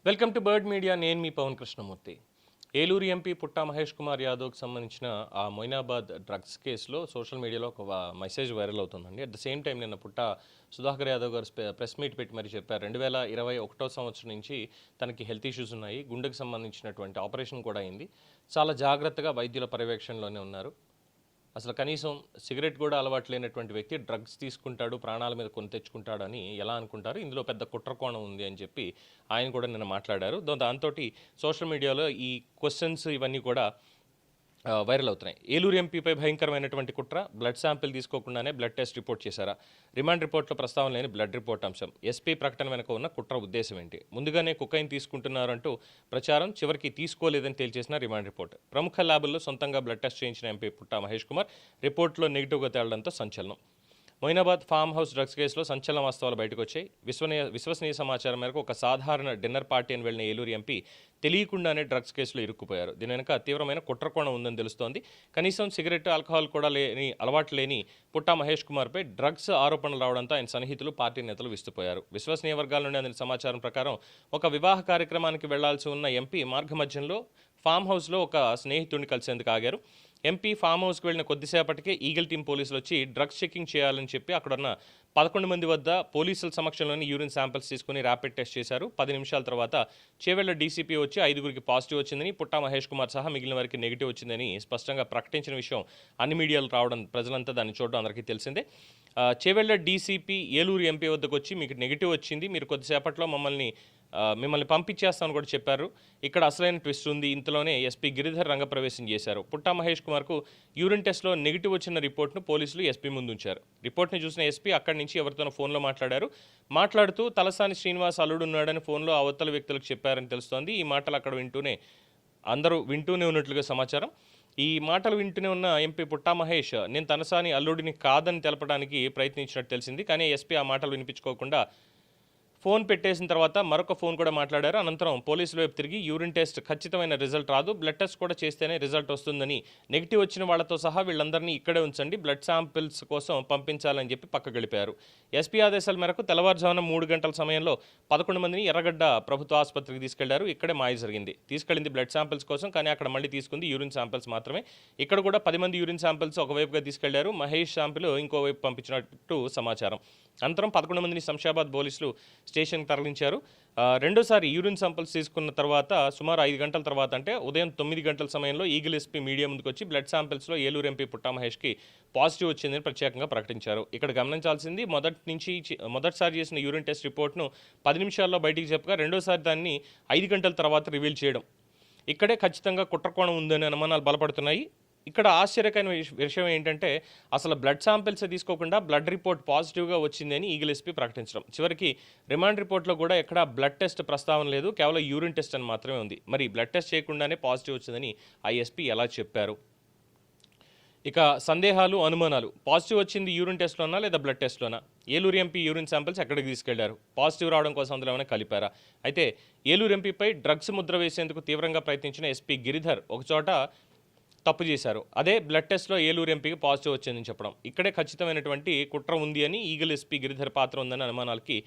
Welcome to bird media. నేను మీ Pawan Krishnamurthy. Eluru MP పుట్టా మహేష్ కుమార్ యాదవ్కి సంబంధించిన ఆ మొయినాబాద్ డ్రగ్స్ కేసులో సోషల్ మీడియాలో ఒక మెసేజ్ వైరల్ అవుతుందండి. అట్ ద సేమ్ టైం నిన్న పుట్టా సుధాకర్ యాదవ్ గారు ప్రెస్ మీట్ పెట్టి మరి చెప్పారు 2021 సంవత్సరం నుంచి తనకి హెల్త్ ఇష్యూస్ ఉన్నాయి, గుండెకు సంబంధించినటువంటి ఆపరేషన్ కూడా అయింది, చాలా జాగ్రత్తగా వైద్యుల పర్యవేక్షణలోనే ఉన్నారు. అసలు కనీసం సిగరెట్ కూడా అలవాటు లేనటువంటి వ్యక్తి డ్రగ్స్ తీసుకుంటాడు, ప్రాణాల మీద కొని తెచ్చుకుంటాడు అని ఎలా అనుకుంటారు? ఇందులో పెద్ద కుట్రకోణం ఉంది అని చెప్పి ఆయన కూడా నిన్న మాట్లాడారు. దాంతో సోషల్ మీడియాలో ఈ క్వశ్చన్స్ ఇవన్నీ కూడా వైరల్ అవుతున్నాయి. ఏలూరు ఎంపీపై భయంకరమైనటువంటి కుట్ర, బ్లడ్ శాంపిల్ తీసుకోకుండానే బ్లడ్ టెస్ట్ రిపోర్ట్ చేశారా? రిమాండ్ రిపోర్ట్లో ప్రస్తావన లేని బ్లడ్ రిపోర్ట్ అంశం. ఎస్పీ ప్రకటన వెనుక ఉన్న కుట్ర ఉద్దేశం ఏంటి? ముందుగానే కుకైన్ తీసుకుంటున్నారంటూ ప్రచారం, చివరికి తీసుకోలేదని తేల్చేసిన రిమాండ్ రిపోర్ట్. ప్రముఖ ల్యాబుల్లో సొంతంగా బ్లడ్ టెస్ట్ చేయించిన ఎంపీ పుట్టా మహేష్ కుమార్ రిపోర్ట్లో నెగిటివ్గా తేలడంతో సంచలనం. మొయినాబాద్ ఫామ్ హౌస్ డ్రగ్స్ కేసులో సంచలన వాస్తవాలు బయటకు వచ్చాయి. విశ్వసనీయ సమాచారం మేరకు ఒక సాధారణ డిన్నర్ పార్టీ అని వెళ్లిన ఏలూరు ఎంపీ తెలియకుండానే డ్రగ్స్ కేసులో ఇరుక్కుపోయారు. దీని వెనుక తీవ్రమైన కుట్రకోణం ఉందని తెలుస్తోంది. కనీసం సిగరెట్, ఆల్కహాల్ కూడా అలవాటు లేని పుట్టా మహేష్ కుమార్పై డ్రగ్స్ ఆరోపణలు రావడంతో ఆయన సన్నిహితులు, పార్టీ నేతలు విస్తుపోయారు. విశ్వసనీయ వర్గాల నుండి అందిన సమాచారం ప్రకారం ఒక వివాహ కార్యక్రమానికి వెళ్లాల్సి ఉన్న ఎంపీ మార్గమధ్యంలో ఫామ్ హౌస్లో ఒక స్నేహితుడిని కలిసేందుకు ఆగారు. ఎంపీ ఫామ్ హౌస్కి వెళ్ళిన కొద్దిసేపటికే ఈగల్ టీం పోలీసులు వచ్చి డ్రగ్స్ చెకింగ్ చేయాలని చెప్పి అక్కడున్న 11 మంది వద్ద పోలీసుల సమక్షంలోని యూరిన్ శాంపిల్స్ తీసుకుని ర్యాపిడ్ టెస్ట్ చేశారు. 10 నిమిషాల తర్వాత చేవెళ్ల డీసీపీ వచ్చి 5గురికి పాజిటివ్ వచ్చిందని, పుట్టా మహేష్ కుమార్ సహా మిగిలిన వారికి నెగిటివ్ వచ్చిందని స్పష్టంగా ప్రకటించిన విషయం అన్ని మీడియాలు రావడం, ప్రజలంతా దాన్ని చూడడం అందరికీ తెలిసిందే. చేవెళ్ల డీసీపీ ఏలూరు ఎంపీ వద్దకు వచ్చి మీకు నెగిటివ్ వచ్చింది, మీరు కొద్దిసేపట్లో మిమ్మల్ని పంపించేస్తామని కూడా చెప్పారు. ఇక్కడ అసలైన ట్విస్ట్ ఉంది. ఇంతలోనే ఎస్పీ గిరిధర్ రంగప్రవేశం చేశారు. పుట్టా మహేష్ కుమార్కు యూరిన్ టెస్ట్లో నెగిటివ్ వచ్చిన రిపోర్ట్ను పోలీసులు ఎస్పీ ముందు ఉంచారు. రిపోర్ట్ని చూసిన ఎస్పీ అక్కడి నుంచి ఎవరితోనో ఫోన్లో మాట్లాడుతూ తలసాని శ్రీనివాస్ అల్లుడు ఉన్నాడని ఫోన్లో అవతల వ్యక్తులకు చెప్పారని తెలుస్తోంది. ఈ మాటలు అక్కడ అందరూ వింటూనే ఉన్నట్లుగా సమాచారం. ఈ మాటలు వింటూనే ఉన్న ఎంపీ పుట్టా మహేష్ నేను తలసాని అల్లుడిని కాదని తెలపడానికి ప్రయత్నించినట్టు తెలిసింది. కానీ ఎస్పీ ఆ మాటలు వినిపించుకోకుండా ఫోన్ పెట్టేసిన తర్వాత మరొక ఫోన్ కూడా మాట్లాడారు. అనంతరం పోలీసుల వైపు తిరిగి యూరిన్ టెస్ట్ ఖచ్చితమైన రిజల్ట్ రాదు, బ్లడ్ టెస్ట్ కూడా చేస్తేనే రిజల్ట్ వస్తుందని, నెగిటివ్ వచ్చిన వాళ్లతో సహా వీళ్ళందరినీ ఇక్కడే ఉంచండి, బ్లడ్ శాంపిల్స్ కోసం పంపించాలని చెప్పి పక్క గడిపారు. ఎస్పీ ఆదేశాల మేరకు తెల్లవారుజామున 3 గంటల సమయంలో 11 మందిని ఎర్రగడ్డ ప్రభుత్వ ఆసుపత్రికి తీసుకెళ్లారు. ఇక్కడే మాయ జరిగింది. తీసుకెళ్లింది బ్లడ్ శాంపిల్స్ కోసం, కానీ అక్కడ మళ్ళీ తీసుకుంది యూరిన్ శాంపిల్స్ మాత్రమే. ఇక్కడ కూడా 10 మంది యూరిన్ శాంపిల్స్ ఒకవైపుగా తీసుకెళ్లారు, మహేష్ శాంపిల్ ఇంకోవైపు పంపించినట్టు సమాచారం. అనంతరం 11 మందిని శంషాబాద్ పోలీసులు స్టేషన్కి తరలించారు. రెండోసారి యూరిన్ శాంపిల్స్ తీసుకున్న తర్వాత సుమారు 5 గంటల తర్వాత, అంటే ఉదయం 9 గంటల సమయంలో ఈగల్ ఎస్పీ మీడియా ముందుకు వచ్చి బ్లడ్ శాంపిల్స్లో ఏలూరు ఎంపీ పుట్టా మహేష్కి పాజిటివ్ వచ్చిందని ప్రత్యేకంగా ప్రకటించారు. ఇక్కడ గమనించాల్సింది, మొదటిసారి చేసిన యూరిన్ టెస్ట్ రిపోర్ట్ను 10 నిమిషాల్లో బయటికి చెప్పగా రెండోసారి దాన్ని 5 గంటల తర్వాత రివీల్ చేయడం, ఇక్కడే ఖచ్చితంగా కుట్రకోణం ఉందనే అనుమానాలు బలపడుతున్నాయి. ఇక్కడ ఆశ్చర్యకరమైన విషయం ఏంటంటే అసలు బ్లడ్ శాంపిల్స్ తీసుకోకుండా బ్లడ్ రిపోర్ట్ పాజిటివ్గా వచ్చిందని ఈగల్ ఎస్పీ ప్రకటించడం. చివరికి రిమాండ్ రిపోర్ట్లో కూడా ఎక్కడా బ్లడ్ టెస్ట్ ప్రస్తావన లేదు, కేవలం యూరిన్ టెస్ట్ అని మాత్రమే ఉంది. మరి బ్లడ్ టెస్ట్ చేయకుండానే పాజిటివ్ వచ్చిందని ఐఎస్పీ ఎలా చెప్పారు? ఇక సందేహాలు, అనుమానాలు. పాజిటివ్ వచ్చింది యూరిన్ టెస్ట్లోనా లేదా బ్లడ్ టెస్ట్లోనా? ఏలూరు ఎంపీ యూరిన్ శాంపిల్స్ ఎక్కడికి తీసుకెళ్లారు? పాజిటివ్ రావడం కోసం అందులో ఏమైనా కలిపారా? అయితే ఏలూరు ఎంపీపై డ్రగ్స్ ముద్ర వేసేందుకు తీవ్రంగా ప్రయత్నించిన ఎస్పీ గిరిధర్ ఒకచోట తప్పు చేశారు. అదే బ్లడ్ టెస్ట్లో ఏలూరు ఎంపీకి పాజిటివ్ వచ్చిందని చెప్పడం, ఇక్కడే ఖచ్చితమైనటువంటి కుట్ర ఉంది అని ఈగల్ ఎస్పీ గిరిధర్ పాత్ర ఉందని అనుమానాలకి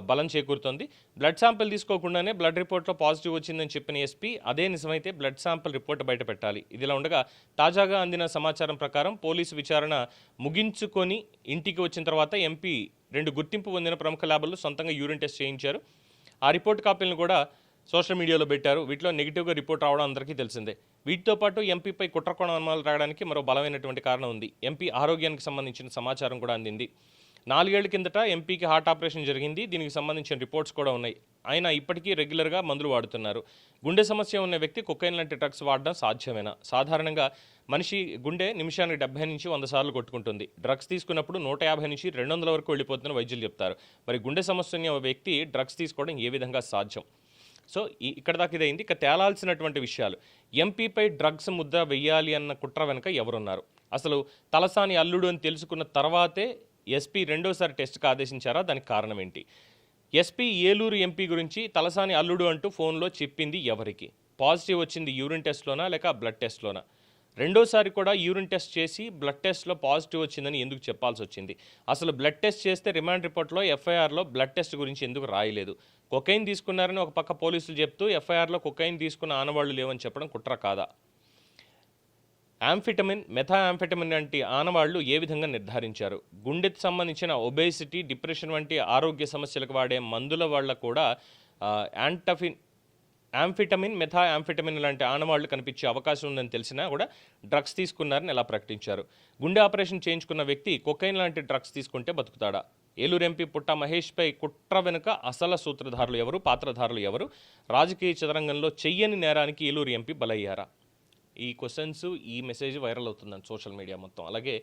బలం చేకూరుతోంది. బ్లడ్ శాంపిల్ తీసుకోకుండానే బ్లడ్ రిపోర్ట్లో పాజిటివ్ వచ్చిందని చెప్పిన ఎస్పీ అదే నిజమైతే బ్లడ్ శాంపిల్ రిపోర్ట్ బయట పెట్టాలి. ఇదిలా ఉండగా తాజాగా అందిన సమాచారం ప్రకారం పోలీసు విచారణ ముగించుకొని ఇంటికి వచ్చిన తర్వాత ఎంపీ 2 గుర్తింపు పొందిన ప్రముఖ ల్యాబుల్లో సొంతంగా యూరిన్ టెస్ట్ చేయించారు. ఆ రిపోర్ట్ కాపీలను కూడా సోషల్ మీడియాలో పెట్టారు. వీటిలో నెగిటివ్గా రిపోర్ట్ రావడం అందరికీ తెలిసిందే. వీటితో పాటు ఎంపీపై కుట్రకోణ అనుమానాలు రావడానికి మరో బలమైనటువంటి కారణం ఉంది. ఎంపీ ఆరోగ్యానికి సంబంధించిన సమాచారం కూడా అందింది. 4 ఏళ్ల కిందట ఎంపీకి హార్ట్ ఆపరేషన్ జరిగింది. దీనికి సంబంధించిన రిపోర్ట్స్ కూడా ఉన్నాయి. ఆయన ఇప్పటికీ రెగ్యులర్గా మందులు వాడుతున్నారు. గుండె సమస్య ఉన్న వ్యక్తి కొకైన్ లాంటి డ్రగ్స్ వాడడం సాధ్యమేనా? సాధారణంగా మనిషి గుండె నిమిషానికి 70 నుంచి 100 సార్లు కొట్టుకుంటుంది. డ్రగ్స్ తీసుకున్నప్పుడు 150 నుంచి 200 వరకు వెళ్ళిపోతుందని వైద్యులు చెప్తారు. మరి గుండె సమస్య ఉన్న వ్యక్తి డ్రగ్స్ తీసుకోవడం ఏ విధంగా సాధ్యం? సో ఇక్కడ దాకా ఇదైంది. ఇక తేలాల్సినటువంటి విషయాలు, ఎంపీపై డ్రగ్స్ ముద్ర వెయ్యాలి అన్న కుట్ర వెనుక ఎవరున్నారు? అసలు తలసాని అల్లుడు అని తెలుసుకున్న తర్వాతే ఎస్పీ రెండోసారి టెస్ట్కి ఆదేశించారా? దానికి కారణం ఏంటి? ఎస్పీ ఏలూరు ఎంపీ గురించి తలసాని అల్లుడు అంటూ ఫోన్లో చెప్పింది ఎవరికి? పాజిటివ్ వచ్చింది యూరిన్ టెస్ట్లోనా లేక బ్లడ్ టెస్ట్లోనా? రెండోసారి కూడా యూరిన్ టెస్ట్ చేసి బ్లడ్ టెస్ట్లో పాజిటివ్ వచ్చిందని ఎందుకు చెప్పాల్సి వచ్చింది? అసలు బ్లడ్ టెస్ట్ చేస్తే రిమాండ్ రిపోర్ట్లో ఎఫ్ఐఆర్లో బ్లడ్ టెస్ట్ గురించి ఎందుకు రాయలేదు? కొకైన్ తీసుకున్నారని ఒక పక్క పోలీసులు చెప్తూ ఎఫ్ఐఆర్లో కొకైన్ తీసుకున్న ఆనవాళ్లు లేవని చెప్పడం కుట్ర కాదా? యాంఫిటమిన్, మెథాయాంఫిటమిన్ వంటి ఆనవాళ్లు ఏ విధంగా నిర్ధారించారు? గుండెకి సంబంధించిన ఒబేసిటీ, డిప్రెషన్ వంటి ఆరోగ్య సమస్యలకు వాడే మందుల వల్ల కూడా యాంఫిటమిన్, మెథాయాంఫిటమిన్ లాంటి ఆనవాళ్లు కనిపించే అవకాశం ఉందని తెలిసినా కూడా డ్రగ్స్ తీసుకున్నారని ఎలా ప్రకటించారు? గుండె ఆపరేషన్ చేయించుకున్న వ్యక్తి కొకైన్ లాంటి డ్రగ్స్ తీసుకుంటే బతుకుతాడా? ఏలూరు ఎంపీ పుట్టా మహేష్పై కుట్ర వెనుక అసలు సూత్రధారులు ఎవరు, పాత్రధారులు ఎవరు? రాజకీయ చదరంగంలో చెయ్యని నేరానికి ఏలూరు ఎంపీ బలయ్యారా? ఈ క్వశ్చన్స్, ఈ మెసేజ్ వైరల్ అవుతుందండి సోషల్ మీడియా మొత్తం. అలాగే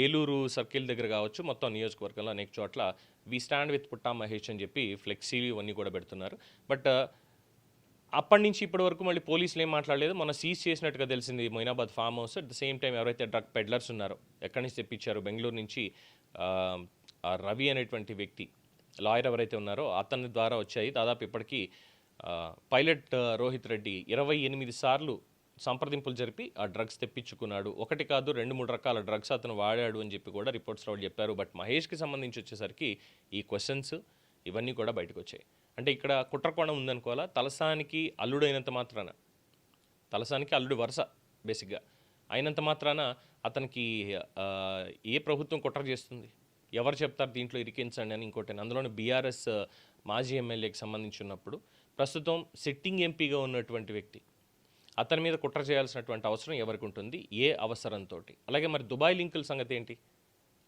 ఏలూరు సర్కిల్ దగ్గర కావచ్చు, మొత్తం నియోజకవర్గంలో అనేక చోట్ల వి స్టాండ్ విత్ పుట్టా మహేష్ అని చెప్పి ఫ్లెక్సీలు ఇవన్నీ కూడా పెడుతున్నారు. బట్ అప్పటి నుంచి ఇప్పటి వరకు మళ్ళీ పోలీసులు ఏం మాట్లాడలేదు. మొన్న సీజ్ చేసినట్టుగా తెలిసింది Moinabad farm house. At the same time ఎవరైతే డ్రగ్ పెడ్లర్స్ ఉన్నారో, ఎక్కడి నుంచి తెప్పించారు, బెంగళూరు నుంచి ఆ రవి అనేటువంటి వ్యక్తి, లాయర్ ఎవరైతే ఉన్నారో అతని ద్వారా వచ్చాయి. దాదాపు ఇప్పటికీ పైలట్ రోహిత్ రెడ్డి 28 సార్లు సంప్రదింపులు జరిపి ఆ డ్రగ్స్ తెప్పించుకున్నాడు. ఒకటి కాదు, 2-3 రకాల డ్రగ్స్ అతను వాడాడు అని చెప్పి కూడా రిపోర్ట్స్లో వాళ్ళు చెప్పారు. బట్ మహేష్కి సంబంధించి వచ్చేసరికి ఈ క్వశ్చన్స్ ఇవన్నీ కూడా బయటకు వచ్చాయి. అంటే ఇక్కడ కుట్రకోణం ఉందనుకోవాలా? తలసానికి అల్లుడైనంత మాత్రాన, తలసానికి అల్లుడు వరుస బేసిక్గా అయినంత మాత్రాన అతనికి ఏ ప్రభుత్వం కుట్ర చేస్తుంది? ఎవరు చెప్తారు దీంట్లో ఇరికించండి అని? ఇంకోటి, అందులోని బీఆర్ఎస్ మాజీ ఎమ్మెల్యేకి సంబంధించి ఉన్నప్పుడు ప్రస్తుతం సిట్టింగ్ ఎంపీగా ఉన్నటువంటి వ్యక్తి, అతని మీద కుట్ర చేయాల్సినటువంటి అవసరం ఎవరికి ఉంటుంది? ఏ అవసరంతో? అలాగే మరి దుబాయ్ లింకుల సంగతి ఏంటి?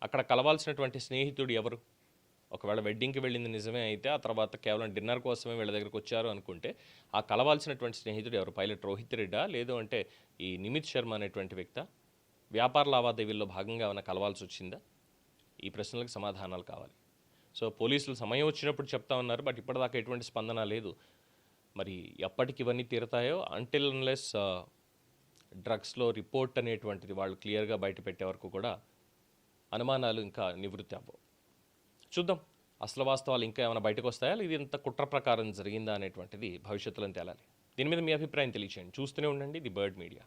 అక్కడ కలవాల్సినటువంటి స్నేహితుడు ఎవరు? ఒకవేళ వెడ్డింగ్కి వెళ్ళింది నిజమే అయితే ఆ తర్వాత కేవలం డిన్నర్ కోసమే వీళ్ళ దగ్గరికి వచ్చారు అనుకుంటే ఆ కలవాల్సినటువంటి స్నేహితుడు ఎవరు? పైలట్ రోహిత్ రెడ్డా, లేదు అంటే ఈ నిమిత్ శర్మ అనేటువంటి వ్యక్తి? వ్యాపార లావాదేవీల్లో భాగంగా ఏమైనా కలవాల్సి వచ్చిందా? ఈ ప్రశ్నలకు సమాధానాలు కావాలి. సో పోలీసులు సమయం వచ్చినప్పుడు చెప్తా ఉన్నారు, బట్ ఇప్పటిదాకా ఎటువంటి స్పందన లేదు. మరి ఎప్పటికి ఇవన్నీ తీరుతాయో, అంటిల్ అన్లెస్ డ్రగ్స్లో రిపోర్ట్ అనేటువంటిది వాళ్ళు క్లియర్గా బయట పెట్టే వరకు కూడా అనుమానాలు ఇంకా నివృత్తి అవ్వవు. చూద్దాం అసలు వాస్తవాలు ఇంకా ఏమైనా బయటకు వస్తాయా, ఇది ఇంత కుట్ర ప్రకారం జరిగిందా అనేటువంటిది భవిష్యత్తులో తేలాలి. దీని మీద మీ అభిప్రాయం తెలియచేయండి. చూస్తూనే ఉండండి ది బర్డ్ మీడియా.